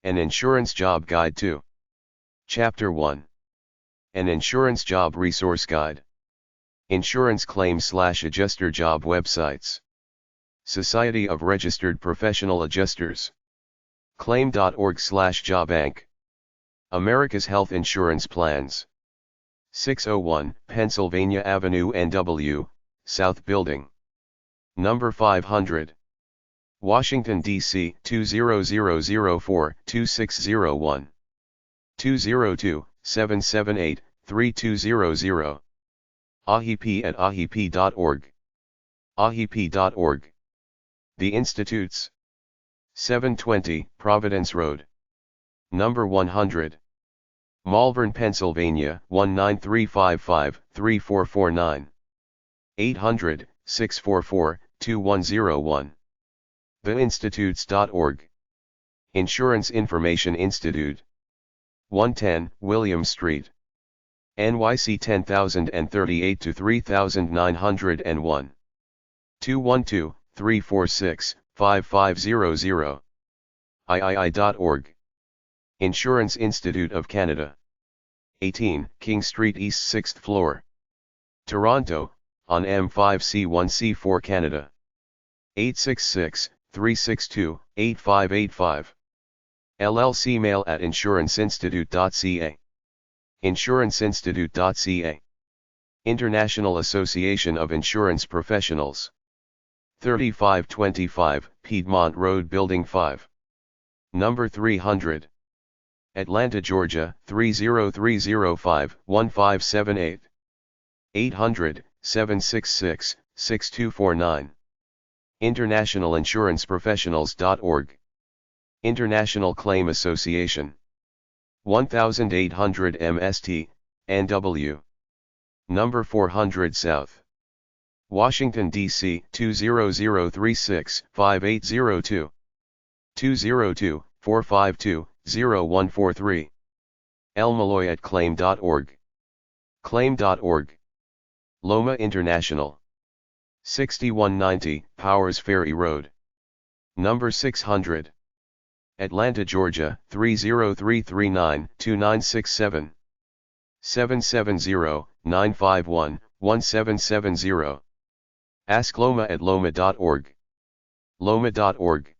An Insurance Job Guide 2. Chapter 1. An Insurance Job Resource Guide. Insurance Claim/Adjuster Job Websites. Society of Registered Professional Adjusters. Claim.org/JobAnk. America's Health Insurance Plans. 601 Pennsylvania Avenue NW, South Building. Number 500. Washington, D.C. 20004-2601. 202-778-3200. ahip@ahip.org. ahip.org. The Institutes. 720 Providence Road. Number 100. Malvern, Pennsylvania 19355-3449. 800-644-2101. theinstitutes.org. Insurance Information Institute. 110 William Street, NYC 10038 to 3901. 212-346-5500. III.org. Insurance Institute of Canada. 18 King Street East 6th floor. Toronto, on M5C1C4 Canada. 866-362-8585. LLC mail at insuranceinstitute.ca. insuranceinstitute.ca. International Association of Insurance Professionals. 3525 Piedmont Road, Building 5. Number 300. Atlanta, Georgia 30305-1578. 800-766-6249. internationalinsuranceprofessionals.org. International Claim Association. 1800 MST, NW. Number 400 South. Washington, D.C. 20036-5802. 202-452-0143. elmalloy@claim.org. claim.org. Loma International. 6190 Powers Ferry Road. Number 600. Atlanta, Georgia 30339-2967. 770-951-1770. Ask Loma at loma.org. loma.org.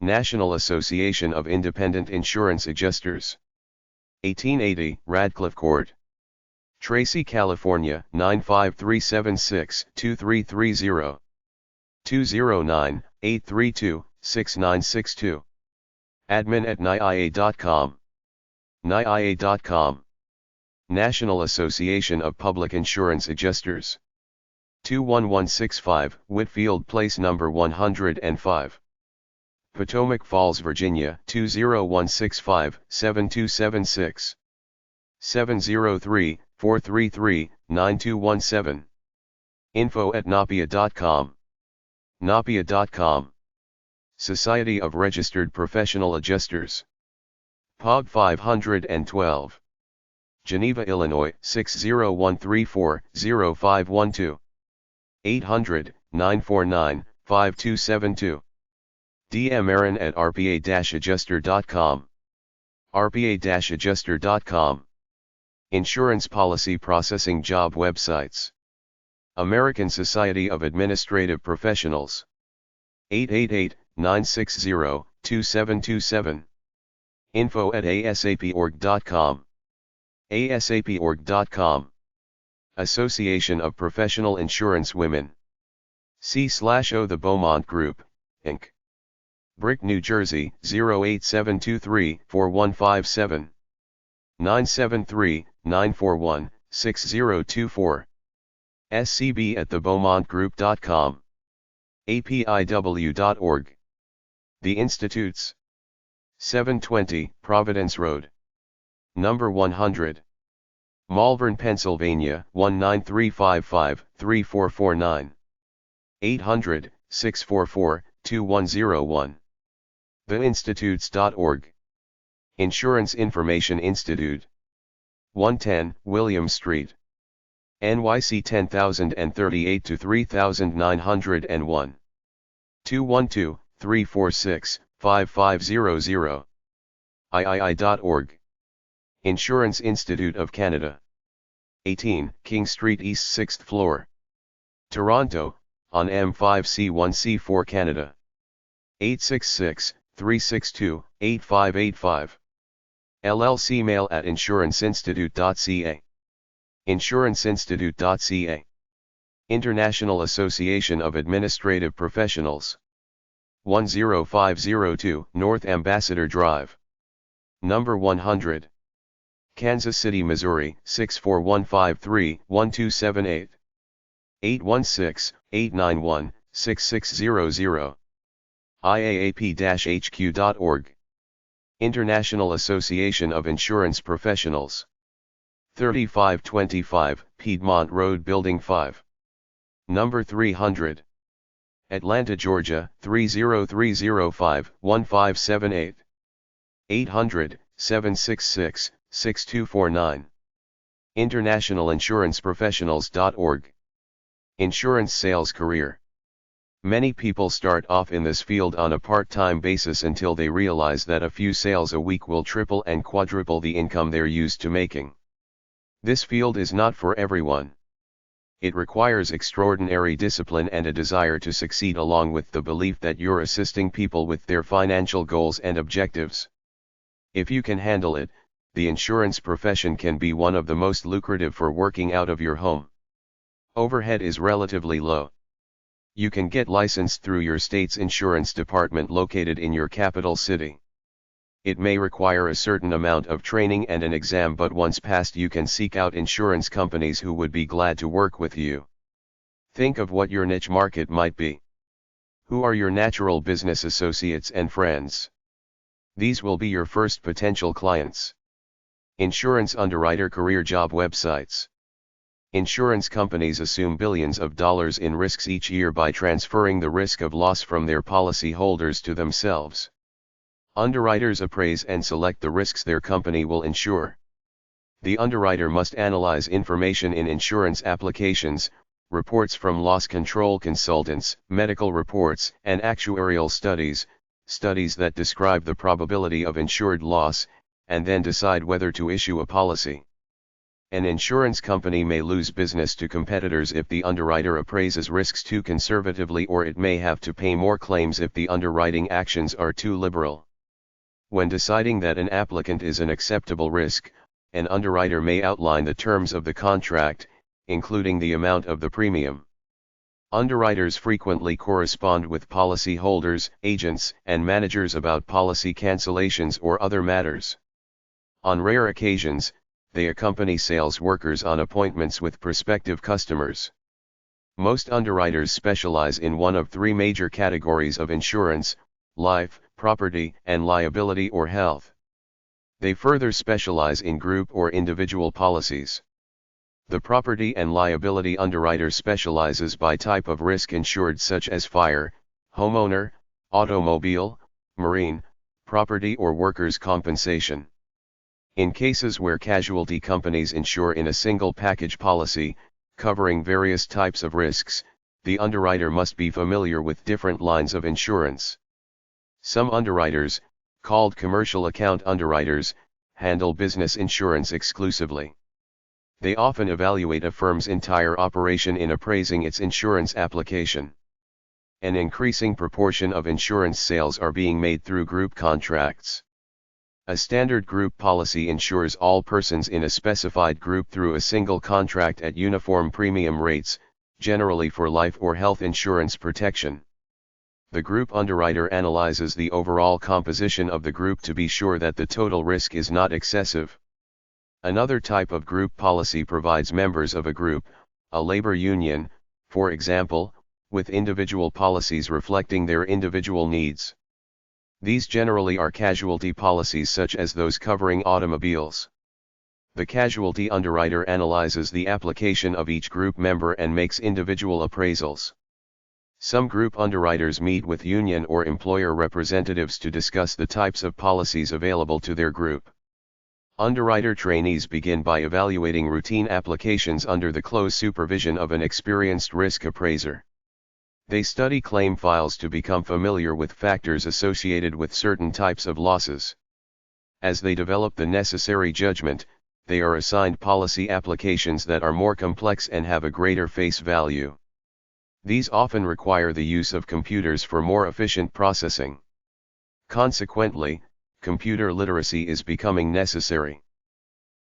National Association of Independent Insurance Adjusters. 1880 Radcliffe Court, Tracy, California 95376-2330. 209-832-6962. admin@niia.com. niia.com. National Association of Public Insurance Adjusters. 21165 Whitfield Place, number 105. Potomac Falls, Virginia 20165-7276. 703-433-9217. info@napia.com. napia.com. Society of Registered Professional Adjusters. POG 512. Geneva, Illinois 60134-0512. 800-949-5272. DM Aaron@rpa-adjuster.com. rpa-adjuster.com. Insurance Policy Processing Job Websites. American Society of Administrative Professionals. 888-960-2727. info@asaporg.com. asaporg.com. Association of Professional Insurance Women. C/O The Beaumont Group, Inc. Brick, New Jersey 08723-4157. 973-941-6024. scb@thebeaumontgroup.com. apiw.org. The Institutes. 720 Providence Road. Number 100. Malvern, Pennsylvania 19355-3449. 800-644-2101. theinstitutes.org. Insurance Information Institute. 110 William Street, NYC 10038 to 3901. 212-346-5500. III.org. Insurance Institute of Canada. 18, King Street East 6th floor. Toronto, on M5C1C4 Canada. 866-362-8585. LLC mail at insuranceinstitute.ca. insuranceinstitute.ca. International Association of Administrative Professionals. 10502 North Ambassador Drive. Number 100. Kansas City, Missouri 64153-1278. 816-891-6600. IAAP-HQ.org. International Association of Insurance Professionals. 3525 Piedmont Road, Building 5. Number 300. Atlanta, Georgia 30305-1578. 800-766-6249. InternationalInsuranceProfessionals.org. Insurance sales career. Many people start off in this field on a part-time basis until they realize that a few sales a week will triple and quadruple the income they're used to making. This field is not for everyone. It requires extraordinary discipline and a desire to succeed, along with the belief that you're assisting people with their financial goals and objectives. If you can handle it, the insurance profession can be one of the most lucrative for working out of your home. Overhead is relatively low. You can get licensed through your state's insurance department located in your capital city. It may require a certain amount of training and an exam, but once passed you can seek out insurance companies who would be glad to work with you. Think of what your niche market might be. Who are your natural business associates and friends? These will be your first potential clients. Insurance underwriter career job websites. Insurance companies assume billions of dollars in risks each year by transferring the risk of loss from their policy holders to themselves. Underwriters appraise and select the risks their company will insure. The underwriter must analyze information in insurance applications, reports from loss control consultants, medical reports, and actuarial studies that describe the probability of insured loss, and then decide whether to issue a policy. An insurance company may lose business to competitors if the underwriter appraises risks too conservatively, or it may have to pay more claims if the underwriting actions are too liberal. When deciding that an applicant is an acceptable risk, an underwriter may outline the terms of the contract, including the amount of the premium. Underwriters frequently correspond with policyholders, agents, and managers about policy cancellations or other matters. On rare occasions, they accompany sales workers on appointments with prospective customers. Most underwriters specialize in one of three major categories of insurance: life, property, and liability or health. They further specialize in group or individual policies. The property and liability underwriter specializes by type of risk insured, such as fire, homeowner, automobile, marine, property, or workers' compensation. In cases where casualty companies insure in a single package policy, covering various types of risks, the underwriter must be familiar with different lines of insurance. Some underwriters, called commercial account underwriters, handle business insurance exclusively. They often evaluate a firm's entire operation in appraising its insurance application. An increasing proportion of insurance sales are being made through group contracts. A standard group policy insures all persons in a specified group through a single contract at uniform premium rates, generally for life or health insurance protection. The group underwriter analyzes the overall composition of the group to be sure that the total risk is not excessive. Another type of group policy provides members of a group, a labor union, for example, with individual policies reflecting their individual needs. These generally are casualty policies, such as those covering automobiles. The casualty underwriter analyzes the application of each group member and makes individual appraisals. Some group underwriters meet with union or employer representatives to discuss the types of policies available to their group. Underwriter trainees begin by evaluating routine applications under the close supervision of an experienced risk appraiser. They study claim files to become familiar with factors associated with certain types of losses. As they develop the necessary judgment, they are assigned policy applications that are more complex and have a greater face value. These often require the use of computers for more efficient processing. Consequently, computer literacy is becoming necessary.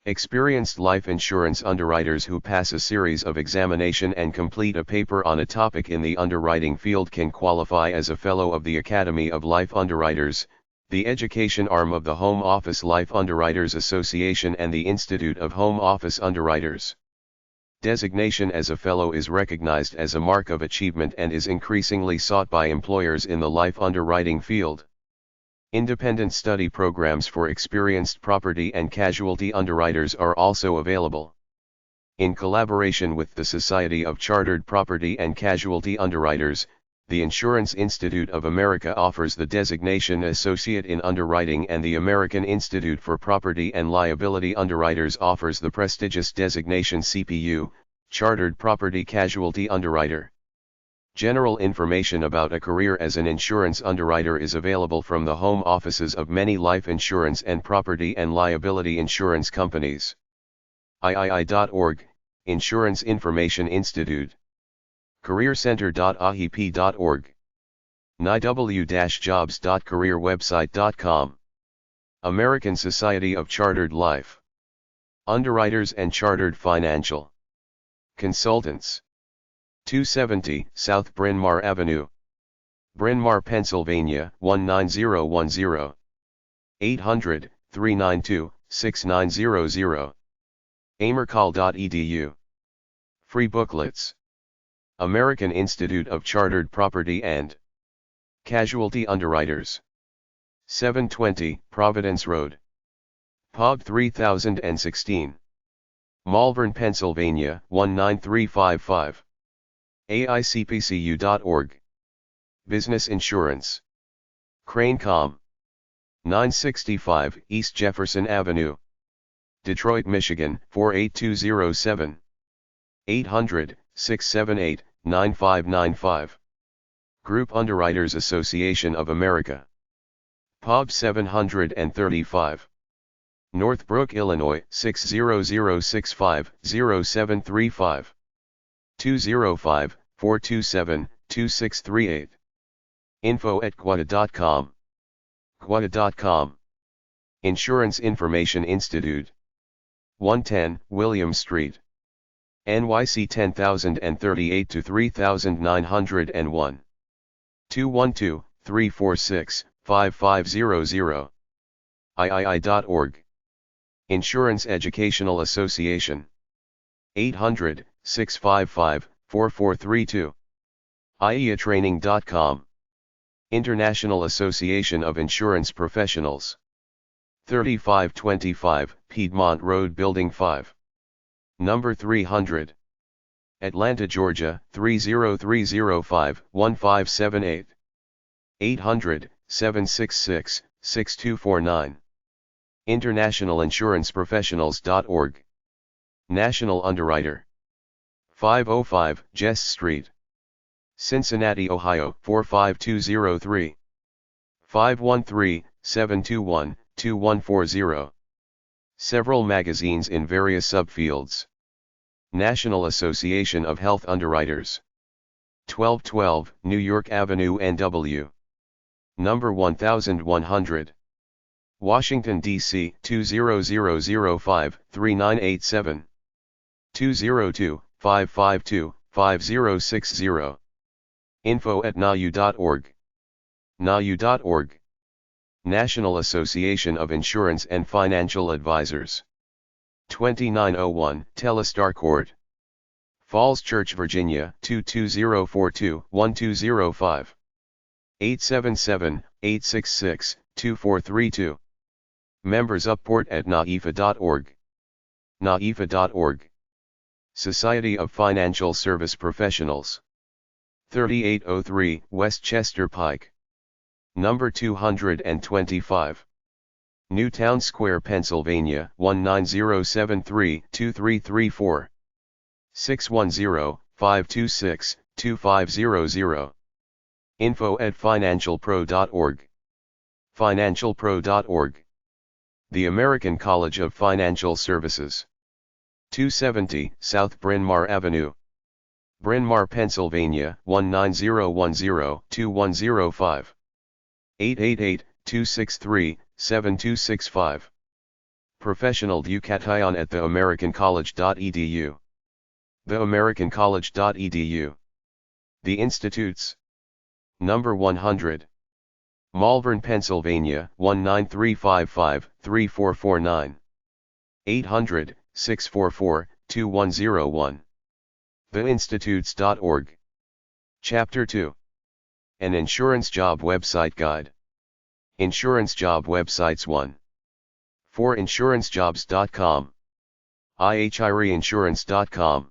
Experienced life insurance underwriters who pass a series of examination and complete a paper on a topic in the underwriting field can qualify as a Fellow of the Academy of Life Underwriters, the education arm of the Home Office Life Underwriters Association and the Institute of Home Office Underwriters. Designation as a Fellow is recognized as a mark of achievement and is increasingly sought by employers in the life underwriting field. Independent study programs for experienced property and casualty underwriters are also available. In collaboration with the Society of Chartered Property and Casualty Underwriters, the Insurance Institute of America offers the designation Associate in Underwriting, and the American Institute for Property and Liability Underwriters offers the prestigious designation CPU, Chartered Property Casualty Underwriter. General information about a career as an insurance underwriter is available from the home offices of many life insurance and property and liability insurance companies. III.org, Insurance Information Institute. CareerCenter.ahip.org. niw-jobs.careerwebsite.com. American Society of Chartered Life Underwriters and Chartered Financial Consultants. 270 South Bryn Mawr Avenue, Bryn Mawr, Pennsylvania 19010. 800-392-6900. amercal.edu. Free booklets. American Institute of Chartered Property and Casualty Underwriters. 720 Providence Road, Pub 3016. Malvern, Pennsylvania 19355. AICPCU.org. Business Insurance. Crane.com. 965 East Jefferson Avenue, Detroit, Michigan 48207. 800-678-9595. Group Underwriters Association of America. Pub 735. Northbrook, Illinois 60065-0735. 205-427-2638. info@quada.com. Quada.com. Insurance Information Institute. 110 William Street, NYC 10038 to 3901. 212-346-5500. III.org. Insurance Educational Association. 800-655-4432. IEAtraining.com. International Association of Insurance Professionals. 3525 Piedmont Road, Building 5. Number 300. Atlanta, Georgia 30305-1578. 800-766-6249. InternationalInsuranceProfessionals.org. National Underwriter. 505 Jess Street, Cincinnati, Ohio 45203. 513-721-2140. Several magazines in various subfields. National Association of Health Underwriters. 1212 New York Avenue, NW. Number 1100. Washington, D.C. 20005-3987. 202-552-5060. info@nayu.org. nayu.org. National Association of Insurance and Financial Advisors. 2901 Telestar Court, Falls Church, Virginia 22042-1205. 877-866-2432. Members Upport at naifa.org. naifa.org. Society of Financial Service Professionals. 3803 Westchester Pike. Number 225. Newtown Square, Pennsylvania 19073-2334. 610-526-2500. info@financialpro.org. financialpro.org. The American College of Financial Services. 270 South Bryn Mawr Avenue, Bryn Mawr, Pennsylvania 19010-2105. 888-263-7265. Professional Education at theamericancollege.edu. theamericancollege.edu. The Institutes. Number 100. Malvern, Pennsylvania 19355-3449. 800-644-2101. theinstitutes.org. Chapter 2. An Insurance Job Website Guide. Insurance Job Websites 1. 4insurancejobs.com. ihireinsurance.com.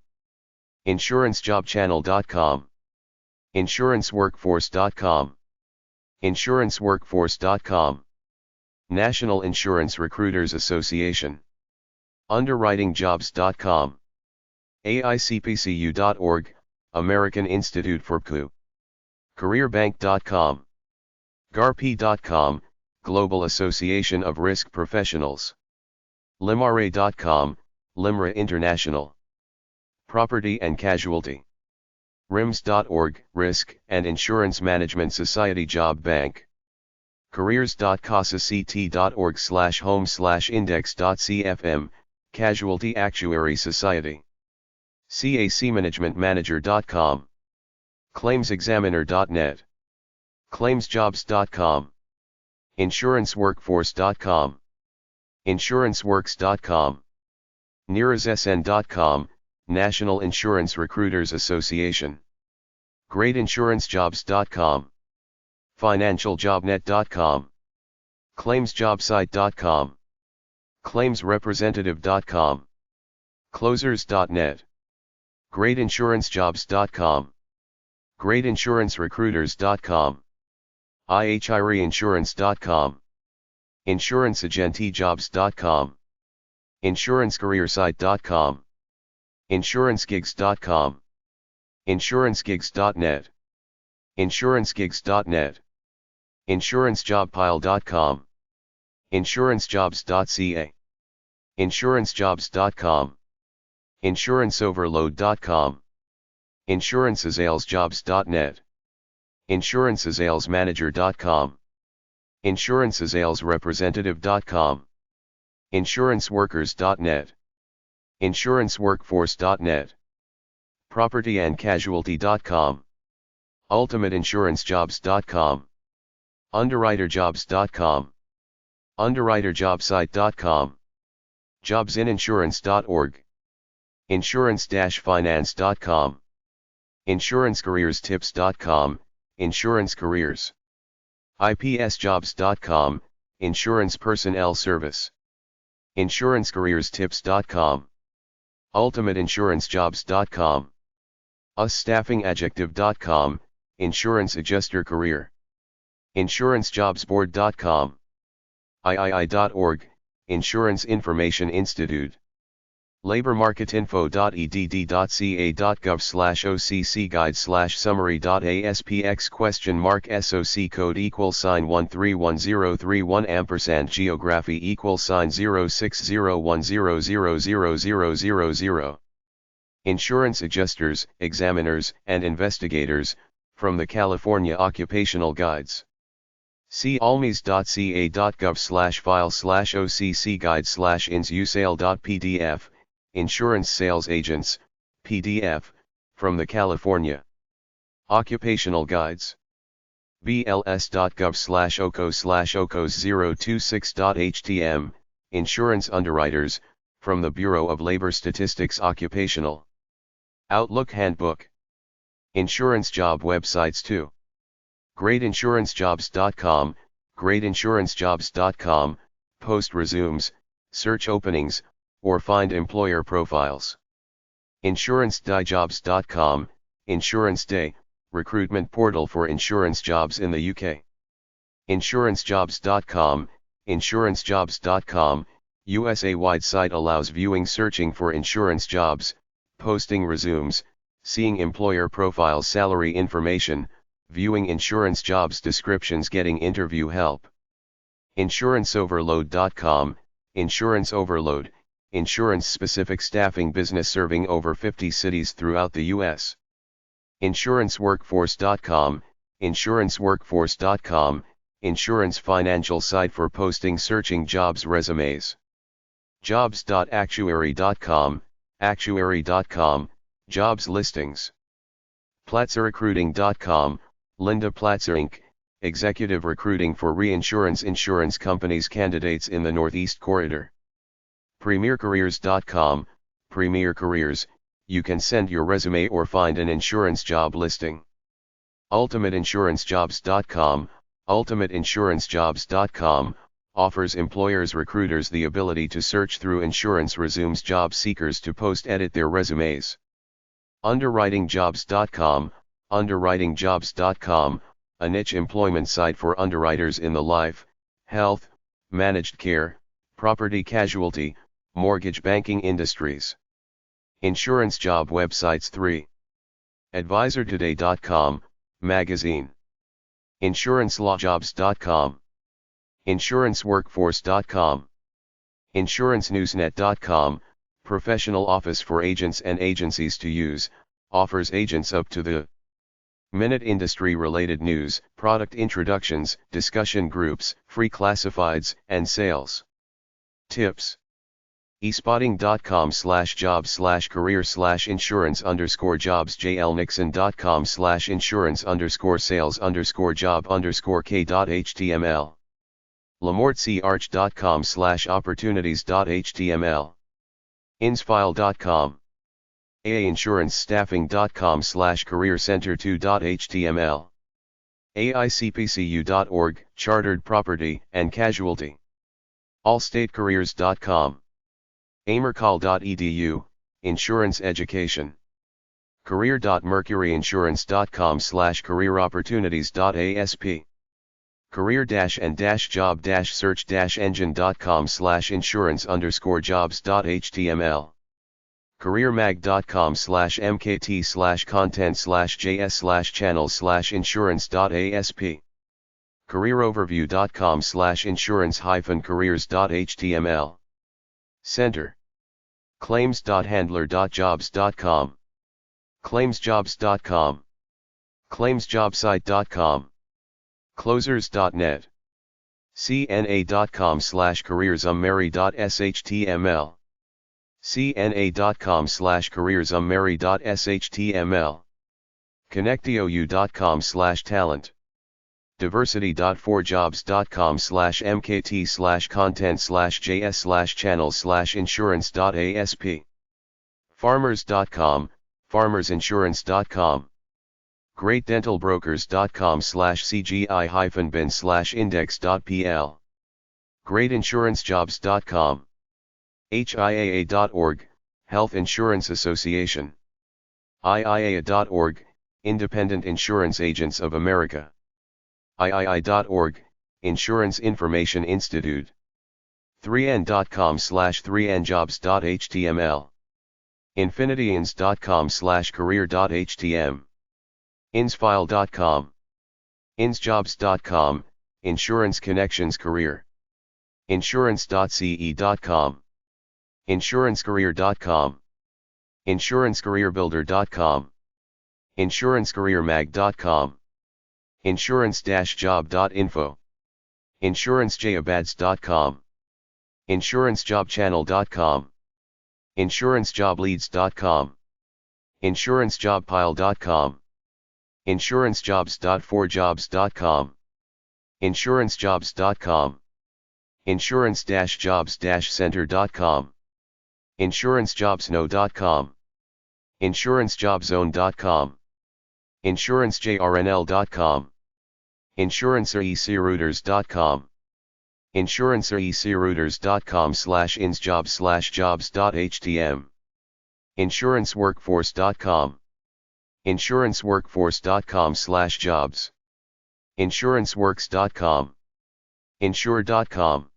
insurancejobchannel.com. insuranceworkforce.com. insuranceworkforce.com. National Insurance Recruiters Association. underwritingjobs.com. aicpcu.org, American Institute for PCU. careerbank.com. garp.com, Global Association of Risk Professionals. limare.com, LIMRA International. Property and Casualty. rims.org, Risk and Insurance Management Society Job Bank. careers.casact.org/home/index.cfm, Casualty Actuary Society. cacmanagementmanager.com. claimsexaminer.net. claimsjobs.com. insuranceworkforce.com. insuranceworks.com. nearasSN.com, National Insurance Recruiters Association. greatinsurancejobs.com. financialjobnet.com. claimsjobsite.com. claimsrepresentative.com. closers.net. greatinsurancejobs.com. greatinsurancerecruiters.com. ihireinsurance.com. insuranceagentjobs.com. insurancecareersite.com. insurancegigs.com. insurancegigs.net. insurancegigs.net. insurancejobpile.com. insurancejobs.ca. insurancejobs.com. insuranceoverload.com. insurancesalesjobs.net. insurancesalesmanager.com. insurancesalesrepresentative.com. insuranceworkers.net. insuranceworkforce.net. propertyandcasualty.com. ultimateinsurancejobs.com. underwriterjobs.com. underwriterjobsite.com. jobsininsurance.org. insurance-finance.com. insurancecareerstips.com, Insurance Careers. ipsjobs.com, Insurance Personnel Service. insurancecareerstips.com. ultimateinsurancejobs.com. usstaffingadjective.com, Insurance Adjuster Career. insurancejobsboard.com. iii.org, Insurance Information Institute. labormarketinfo.edd.ca.gov/occ-guide/summary.aspx?SOC code =131031 geography =06010000000. Insurance adjusters, examiners, and investigators, from the California Occupational Guides. See almis.ca.gov/file/occ-guide/insusale.pdf, Insurance Sales Agents, PDF, from the California Occupational Guides. bls.gov/ocos/ocos026.htm, Insurance Underwriters, from the Bureau of Labor Statistics Occupational Outlook Handbook. Insurance Job Websites 2. greatinsurancejobs.com, greatinsurancejobs.com, post resumes, search openings, or find employer profiles. insurancedayjobs.com, Insurance Day, recruitment portal for insurance jobs in the UK. insurancejobs.com, insurancejobs.com, USA-wide site allows viewing searching for insurance jobs, posting resumes, seeing employer profiles, salary information, viewing insurance jobs descriptions, getting interview help. insuranceoverload.com, Insurance Overload, insurance-specific staffing business serving over 50 cities throughout the U.S. InsuranceWorkforce.com, InsuranceWorkforce.com, insurance financial site for posting searching jobs resumes. Jobs.actuary.com, actuary.com, jobs listings. PlatzerRecruiting.com, Linda Platzer Inc., executive recruiting for reinsurance insurance companies candidates in the Northeast Corridor. PremierCareers.com, Premier Careers, you can send your resume or find an insurance job listing. UltimateInsuranceJobs.com, UltimateInsuranceJobs.com, offers employers recruiters the ability to search through insurance resumes job seekers to post-edit their resumes. UnderwritingJobs.com, UnderwritingJobs.com, a niche employment site for underwriters in the life, health, managed care, property casualty, mortgage banking industries. Insurance job websites 3. AdvisorToday.com, magazine. InsuranceLawJobs.com. InsuranceWorkforce.com. InsuranceNewsNet.com, professional office for agents and agencies to use, offers agents up to the minute industry-related news, product introductions, discussion groups, free classifieds, and sales tips. espotting.com/job/career/insurance_jobs jlnixon.com/insurance_sales_job_k.html lamortcarch.com/opportunities.html insfile.com aainsuranceStaffing.com/careercenter2.html aicpcu.org, chartered property and casualty allstatecareers.com amercall.edu, insurance education career.mercuryinsurance.com/careeropportunities.asp career-and-job-search-engine.com/insurance_jobs.html careermag.com/mkt/content/js/channels/insurance.asp careeroverview.com/insurance-careers.html Center claims.handler.jobs.com claimsjobs.com claimsjobsite.com closers.net cna.com/careersummary.shtml cna.com/careersummary.shtml connectiou.com/talent diversity.4jobs.com/mkt/content/js/channels/insurance.asp farmers.com, farmersinsurance.com greatdentalbrokers.com/cgi-bin/index.pl greatinsurancejobs.com hiaa.org, Health Insurance Association iia.org, Independent Insurance Agents of America iii.org, Insurance Information Institute 3n.com/3njobs.html infinityins.com/career.htm insfile.com insjobs.com, Insurance Connections Career insurance.ce.com insurancecareer.com insurancecareerbuilder.com insurancecareermag.com insurance-job.info insurancejobs.com insurancejobchannel.com insurancejobleads.com insurancejobpile.com insurancejobs.forjobs.com insurancejobs.com insurance-jobs-center.com insurancejobsno.com insurancejobzone.com insurancejrnl.com insuranceecrouters.com insuranceecrouters.com/insjobs/jobs.htm insuranceworkforce.com insuranceworkforce.com/jobs insuranceworks.com insure.com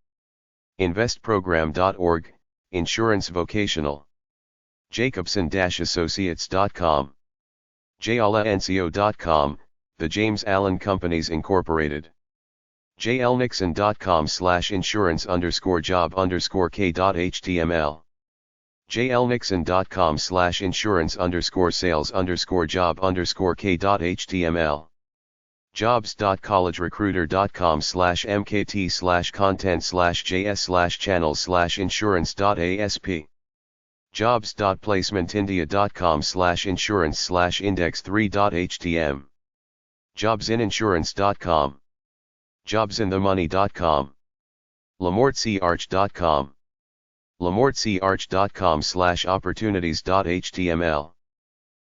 investprogram.org, insurance vocational jacobson-associates.com jalanco.com, The James Allen Companies Incorporated jlnixon.com/insurance_job_k.html jlnixon.com/insurance_sales_job_k.html jobs.collegerecruiter.com/mkt/content/js/channels/insurance.asp jobs.placementindia.com/insurance/index3.htm jobsininsurance.com jobsinthemoney.com lamortsearch.com lamortsearch.com/opportunities.html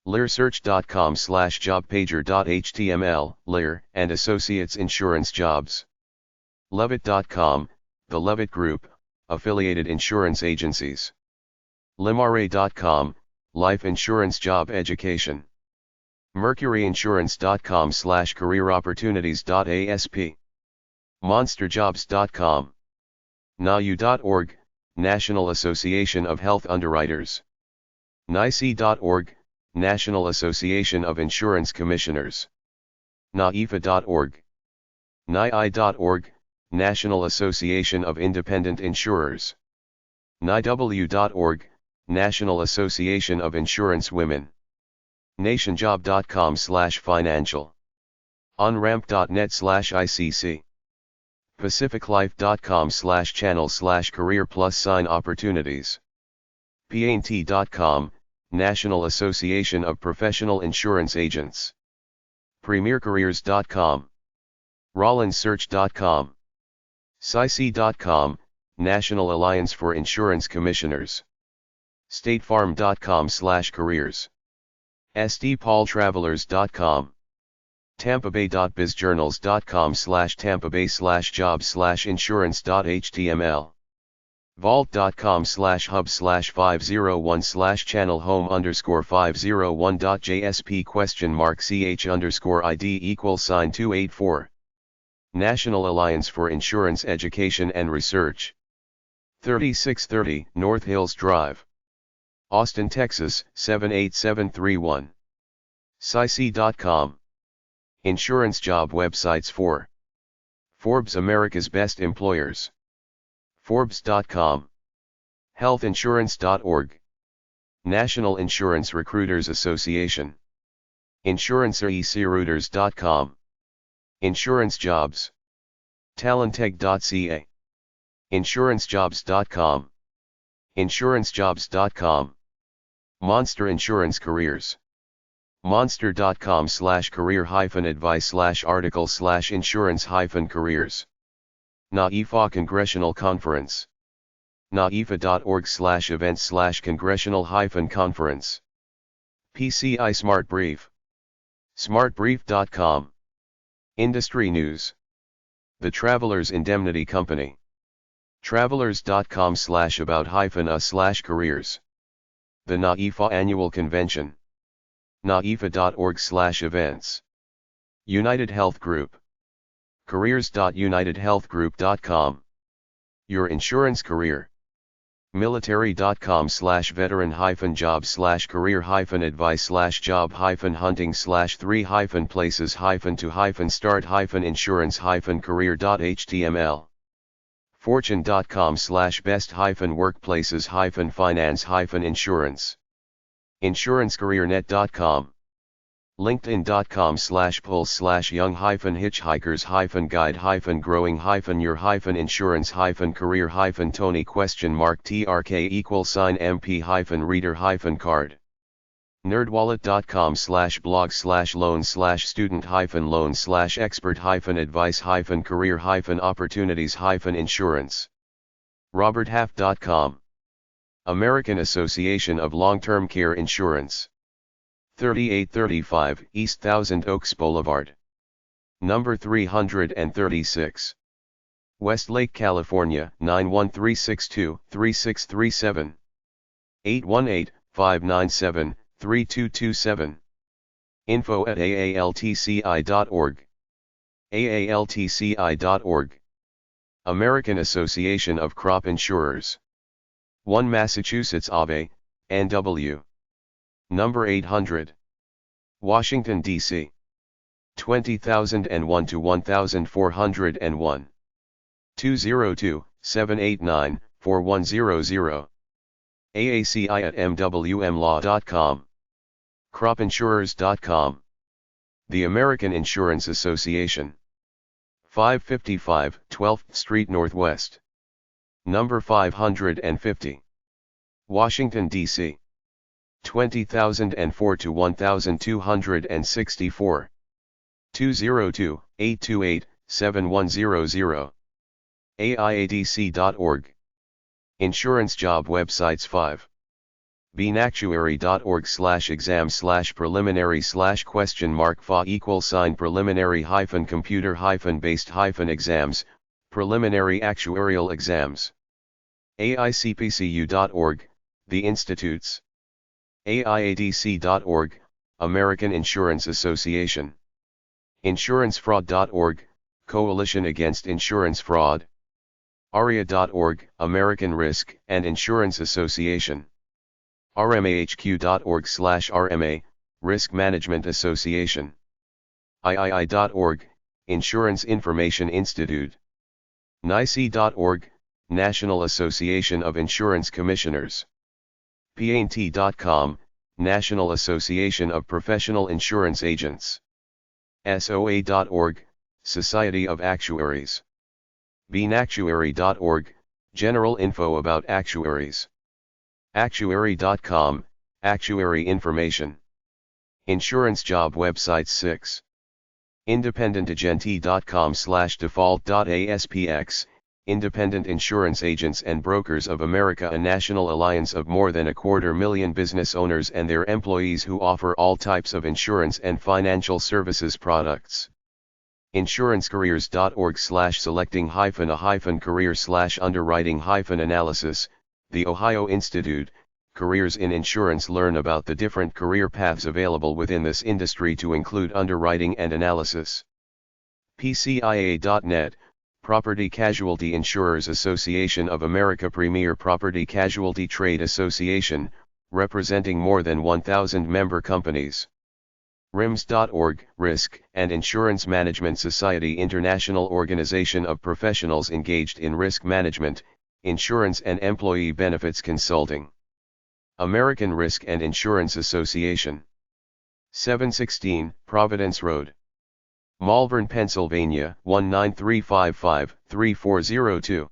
learsearch.com/jobpager.html Lear and Associates Insurance Jobs levitt.com, the Levitt Group, affiliated insurance agencies limare.com, life insurance job education mercuryinsurance.com/careeropportunities.asp monsterjobs.com NAU.org, National Association of Health Underwriters NICE.org, National Association of Insurance Commissioners NAIFA.org NII.org, National Association of Independent Insurers NIW.org, National Association of Insurance Women nationjob.com/financial onramp.net/ICC pacificlife.com/channel/career+opportunities pant.com, National Association of Professional Insurance Agents premiercareers.com rollinssearch.com CIC.com, National Alliance for Insurance Commissioners statefarm.com/careers sdpaultravelers.com tampabay.bizjournals.com/tampabay/jobs/insurance.html vault.com/hub/501/channelhome_501.jsp?ch_id=284 National Alliance for Insurance Education and Research 3630 North Hills Drive Austin, Texas 78731 CIC.com Insurance job websites for Forbes America's Best Employers Forbes.com healthinsurance.org National Insurance Recruiters Association insurancerecruiters.com Insurance Jobs talenteg.ca insurancejobs.com insurancejobs.com Monster Insurance Careers monster.com/career-advice/article/insurance-careers NAIFA Congressional Conference naifa.org/events/congressional-conference PCI Smart Brief smartbrief.com Industry News The Travelers Indemnity Company travelers.com/about-us/careers The NAIFA Annual Convention naifa.org/events United Health Group careers.unitedhealthgroup.com Your Insurance Career military.com/veteran-job/career-hunting/3-places-to-start-insurance-career.html fortune.com/best-workplaces-finance-insurance insurancecareernet.com linkedin.com/poll/young-hitchhikers-guide-growing-your-thrk=mp-reader-card nerdwallet.com/blog/loan/student-loan/expert-advice-career-opportunities-insurance roberthalf.com American Association of Long-Term Care Insurance 3835 East Thousand Oaks Boulevard number 336 Westlake, California 91362-3637 818-597-3227 info@aaltci.org aaltci.org American Association of Crop Insurers 1 Massachusetts Ave, NW number 800 Washington, D.C. 20,001 to 1,401. 202-789-4100. AACI@mwmlaw.com. Cropinsurers.com. The American Insurance Association. 555 12th Street Northwest. Number 550. Washington, D.C. 20,004 to 1,264. 202-828-7100. AIADC.org. Insurance job websites 5. beanactuary.org/exam/preliminary/?preliminary-computer-based-exams, preliminary actuarial exams. AICPCU.org, the institutes. AIADC.org, American Insurance Association. InsuranceFraud.org, Coalition Against Insurance Fraud. ARIA.org, American Risk and Insurance Association. RMAHQ.org/RMA, Risk Management Association. III.org, Insurance Information Institute. NICE.org, National Association of Insurance Commissioners. PAINT.com, National Association of Professional Insurance Agents. SOA.org, Society of Actuaries. beanactuary.org, general info about actuaries. Actuary.com, actuary information. Insurance job websites 6. independentagentee.com/default.aspx, Independent Insurance Agents and Brokers of America, a national alliance of more than 250,000 business owners and their employees who offer all types of insurance and financial services products. insurancecareers.org/selecting-a-career/underwriting-analysis, the Ohio Institute, Careers in Insurance. Learn about the different career paths available within this industry to include underwriting and analysis. PCIA.net, Property Casualty Insurers Association of America, premier property casualty trade association, representing more than 1,000 member companies. RIMS.org, Risk and Insurance Management Society, international organization of professionals engaged in risk management, insurance and employee benefits consulting. American Risk and Insurance Association. 716 Providence Road, Malvern, Pennsylvania 19355-3402.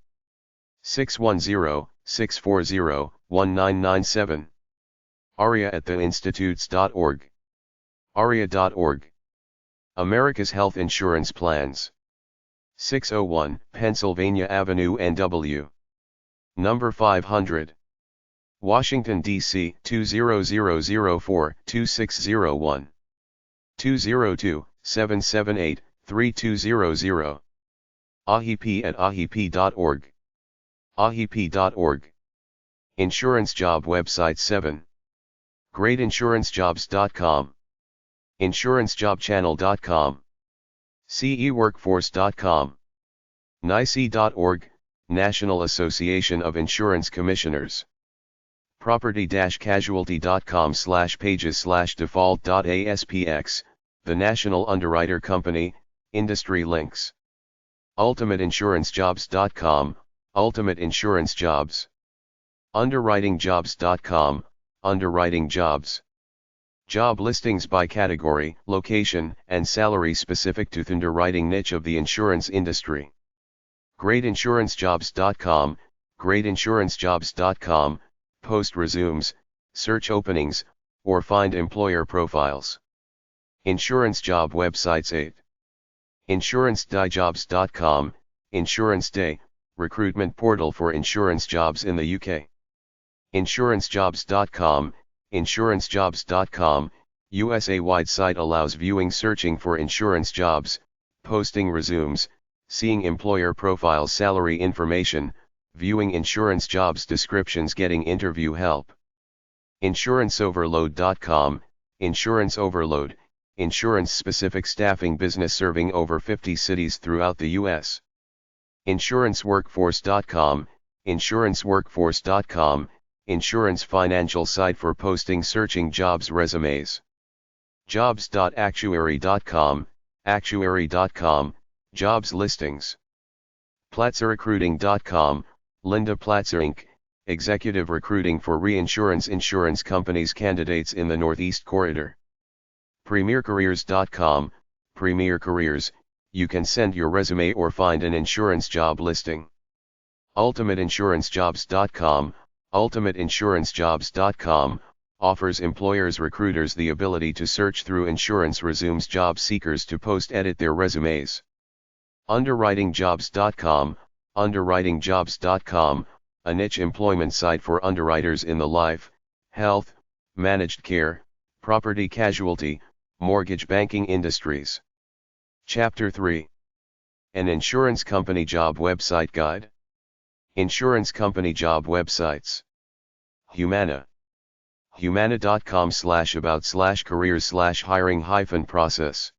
610-640-1997. ARIA@theinstitutes.org. ARIA.org. America's Health Insurance Plans. 601 Pennsylvania Avenue, NW. Number 500. Washington, D.C. 20004-2601. 202-778-3200. AHIP@ahip.org. ahip.org. Insurance job website 7. GreatInsuranceJobs.com. InsuranceJobChannel.com. CEWorkforce.com. NICE.org, National Association of Insurance Commissioners. Property-casualty.com/pages/default.aspx, the National Underwriter Company, Industry Links. UltimateInsuranceJobs.com, Ultimate Insurance Jobs. UnderwritingJobs.com, Underwriting Jobs. Job listings by category, location, and salary specific to the underwriting niche of the insurance industry. GreatInsuranceJobs.com, GreatInsuranceJobs.com, post resumes, search openings, or find employer profiles. Insurance job websites 8. InsuranceDayJobs.com, Insurance Day, recruitment portal for insurance jobs in the UK. InsuranceJobs.com, InsuranceJobs.com, USA-wide site allows viewing, searching for insurance jobs, posting resumes, seeing employer profiles, salary information, viewing insurance jobs descriptions, getting interview help. InsuranceOverload.com, Insurance Overload, insurance-specific staffing business serving over 50 cities throughout the U.S. InsuranceWorkforce.com, InsuranceWorkforce.com, insurance financial site for posting, searching jobs resumes. Jobs.actuary.com, Actuary.com, jobs listings. PlatzerRecruiting.com, Linda Platzer Inc., executive recruiting for reinsurance insurance companies candidates in the Northeast Corridor. PremierCareers.com, Premier Careers, you can send your resume or find an insurance job listing. UltimateInsuranceJobs.com, UltimateInsuranceJobs.com, offers employers recruiters the ability to search through insurance resumes job seekers to post-edit their resumes. UnderwritingJobs.com, UnderwritingJobs.com, a niche employment site for underwriters in the life, health, managed care, property casualty, mortgage banking industries. Chapter 3. An Insurance Company Job Website Guide. Insurance Company Job Websites. Humana. Humana.com/about/careers/hiring-process.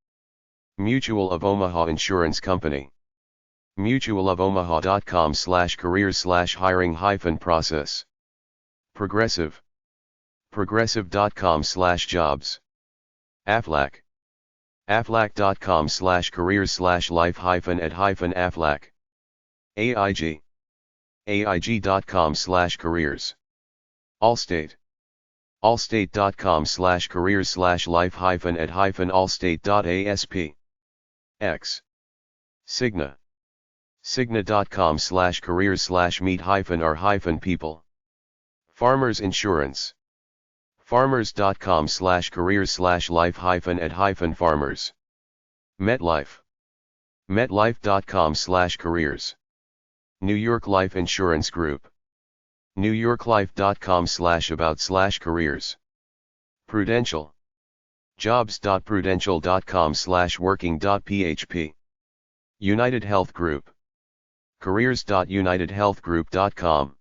Mutual of Omaha Insurance Company. mutualofomaha.com/careers/hiring-process. Progressive. progressive.com/jobs. Aflac. aflac.com/careers/life-at-aflac. AIG. aig.com/careers. Allstate. allstate.com/careers/life-at-allstate.asp. X. Cigna. cigna.com/careers/meet-r-people. Farmers Insurance. farmers.com/careers/life-at-farmers. MetLife. metlife.com/careers. New York Life Insurance Group. newyorklife.com/about/careers. Prudential. jobs.prudential.com/working.php. United Health Group. careers.unitedhealthgroup.com.